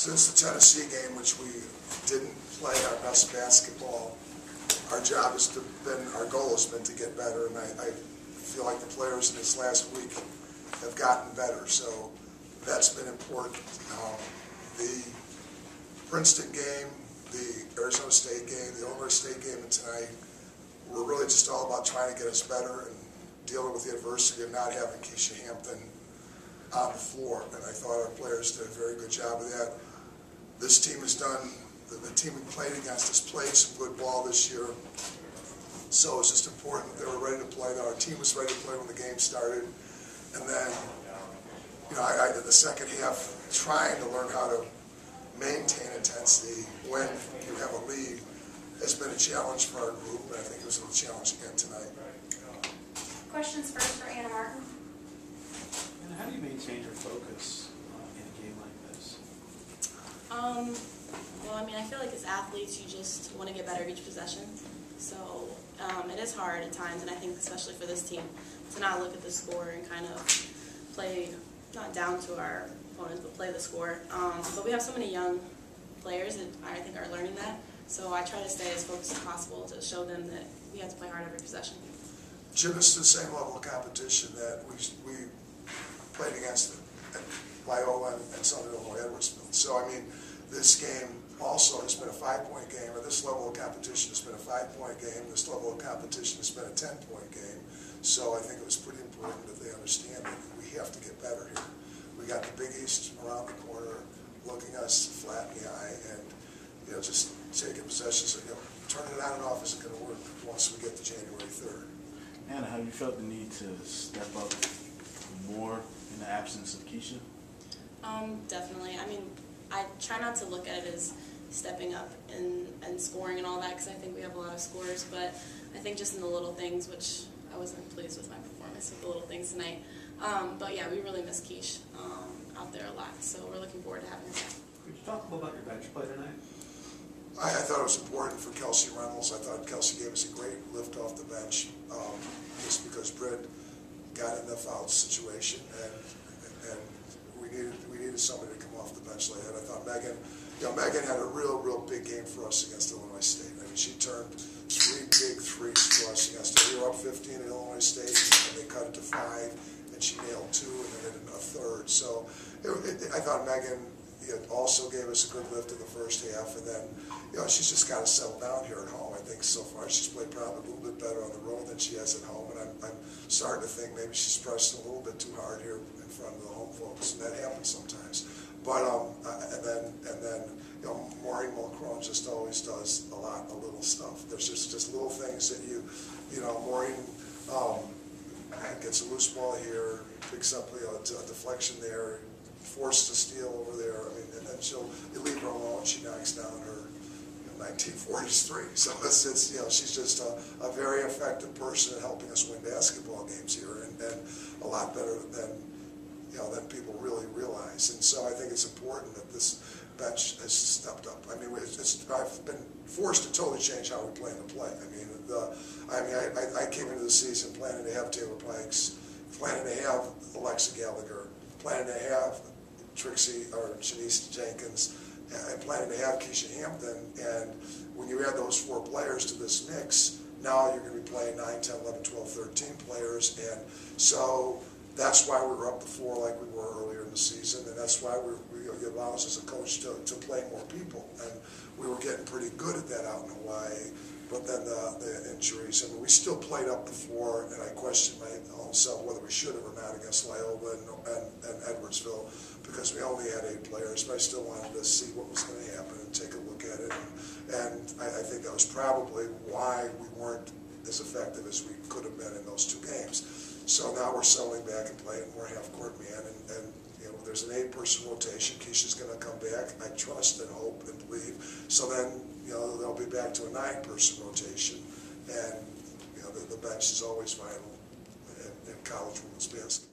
Since the Tennessee game, which we didn't play our best basketball, our job has been, our goal has been to get better, and I feel like the players in this last week have gotten better, so that's been important. The Princeton game, the Arizona State game, the Illinois State game, and tonight were really just all about trying to get us better and dealing with the adversity of not having Keisha Hampton on the floor, and I thought our players did a very good job of that. This team has done, the team we played against has played some good ball this year, so it's just important that they were ready to play, that our team was ready to play when the game started. And then, you know, I did the second half trying to learn how to maintain intensity when you have a lead has been a challenge for our group, and I think it was a challenge again tonight. Questions first for Anna Martin. And how do you maintain your focus in a game like this? Well, I mean, I feel like as athletes, you just want to get better each possession. So it is hard at times, and I think especially for this team, to not look at the score and kind of play, not down to our opponents, but play the score. But we have so many young players that I think are learning that. So I try to stay as focused as possible to show them that we have to play hard every possession. Gymnasts to the same level of competition that we played against Loyola and Southern Illinois Edwardsville. So I mean, this game also has been a 5-point game, or this level of competition has been a 5-point game. This level of competition has been a 10-point game. So I think it was pretty important that they understand that we have to get better here. We got the Big East around the corner, looking us flat in the eye, and you know, just taking possessions. You know, turning it on and off isn't going to work once we get to January 3rd. Anna, have you felt the need to step up more in the absence of Keisha? Definitely. I mean, I try not to look at it as stepping up and scoring and all that, because I think we have a lot of scores, but I think just in the little things, which I wasn't pleased with my performance with the little things tonight. But yeah, we really miss Keish out there a lot, so we're looking forward to having her back. Could you talk a little about your bench play tonight? I thought it was important for Kelsey Reynolds. I thought Kelsey gave us a great lift off the bench, just because Britt got in the foul situation, and we needed somebody to come off the bench like that. I thought Megan had a real big game for us against Illinois State. I mean, she turned 3 big threes for us against us. We were up 15 at Illinois State, and they cut it to 5, and she nailed 2, and then hit a third. So I thought Megan also gave us a good lift in the first half, and then she's just got to settle down here at home. I think so far she's played probably a little bit better on the road than she has at home, and I'm starting to think maybe she's pressed a little bit too hard here in front of the home folks, and that happens sometimes. But and then Maureen Mulcrone just always does a little stuff. There's just little things that Maureen gets a loose ball here, picks up a deflection there, forced to steal over there. I mean, and then you leave her alone, she knocks down her 1943. So it's she's just a very effective person in helping us win basketball games here, and a lot better than people really realize. And so I think it's important that this bench has stepped up. I mean, I've been forced to totally change how we plan to play. I came into the season planning to have Taylor Pikes, planning to have Alexa Gallagher, planning to have Trixie or Shanice Jenkins, and planning to have Keisha Hampton. And when you add those 4 players to this mix, now you're going to be playing 9, 10, 11, 12, 13 players. And so that's why we were up to 4 like we were earlier in the season, and that's why it allows us as a coach to play more people. And we were getting pretty good at that out in Hawaii, but then the injuries. I mean, we still played up the floor, and I questioned my own self whether we should have or not against Loyola and Edwardsville, because we only had 8 players, but I still wanted to see what was going to happen and take a look at it. And I think that was probably why we weren't as effective as we could have been in those 2 games. So now we're settling back and playing more half-court man, and there's an 8-person rotation. Keisha's going to come back, I trust and hope and believe. So then, they'll be back to a 9-person rotation, and the bench is always vital in college women's basketball.